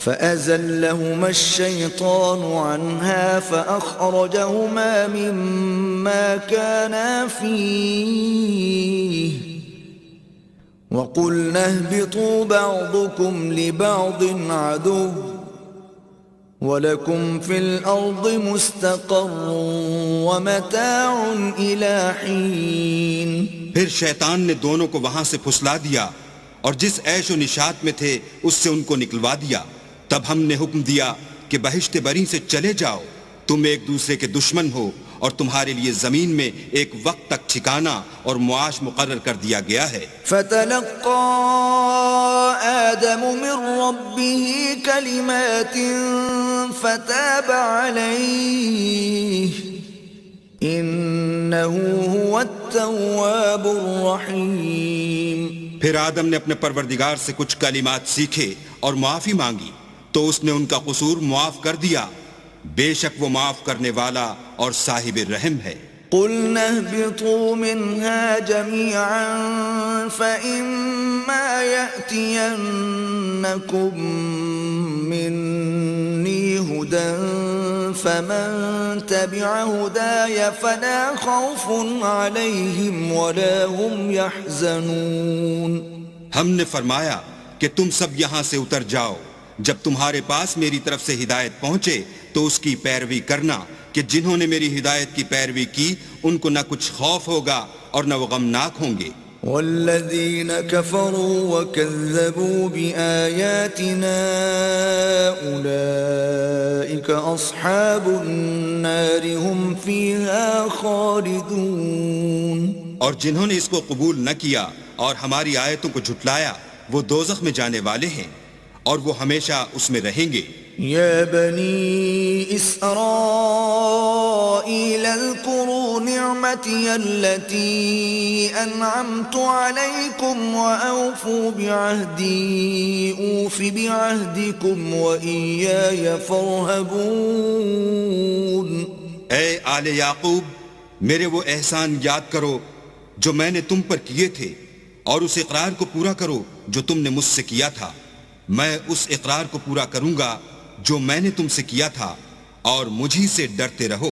فأزلهما الشيطان عنها فأخرجهما مما كانا فيه وقلنا اهبطوا بعضكم لبعض عدو وَلَكُمْ فِي الْأَرْضِ مُسْتَقَرٌّ وَمَتَاعٌ إِلَى حِينٍ۔ پھر شیطان نے دونوں کو وہاں سے پھسلا دیا اور جس عیش و نشاط میں تھے اس سے ان کو نکلوا دیا۔ تب ہم نے حکم دیا کہ بہشت بری سے چلے جاؤ، تم ایک دوسرے کے دشمن ہو اور تمہارے لیے زمین میں ایک وقت تک ٹھکانہ اور معاش مقرر کر دیا گیا ہے۔ فَتَلَقَّى آدَمُ مِن رَّبِّهِ كَلِمَاتٍ فَتَابَ عَلَيْهِ إِنَّهُ هُوَ التَّوَّابُ الرَّحِيمُ۔ پھر آدم نے اپنے پروردگار سے کچھ کلمات سیکھے اور معافی مانگی تو اس نے ان کا قصور معاف کر دیا، بے شک وہ معاف کرنے والا اور صاحب رحم ہے۔ قُلْنَا اهْبِطُوا مِنْهَا جَمِيعًا فَإِمَّا يَأْتِيَنَّكُمْ مِنِّي هُدًى فَمَنْ تَبِعَ هُدَايَ فَلَا خَوْفٌ عَلَيْهِمْ وَلَا هُمْ يَحْزَنُونَ۔ ہم نے فرمایا کہ تم سب یہاں سے اتر جاؤ، جب تمہارے پاس میری طرف سے ہدایت پہنچے تو اس کی پیروی کرنا کہ جنہوں نے میری ہدایت کی پیروی کی ان کو نہ کچھ خوف ہوگا اور نہ وہ غمناک ہوں گے۔ والذین کفروا وکذبوا بآیاتنا اولئک اصحاب النار هم فیہا خالدون۔ اور جنہوں نے اس کو قبول نہ کیا اور ہماری آیتوں کو جھٹلایا وہ دوزخ میں جانے والے ہیں اور وہ ہمیشہ اس میں رہیں گے۔ یا بنی اسرائیل اذکروا نعمتی التي انعمت علیکم واوفوا بعہدی اوف بعہدکم وإیای فارہبون۔ اے آل یعقوب، میرے وہ احسان یاد کرو جو میں نے تم پر کیے تھے اور اس اقرار کو پورا کرو جو تم نے مجھ سے کیا تھا۔ میں اس اقرار کو پورا کروں گا جو میں نے تم سے کیا تھا اور مجھی سے ڈرتے رہو۔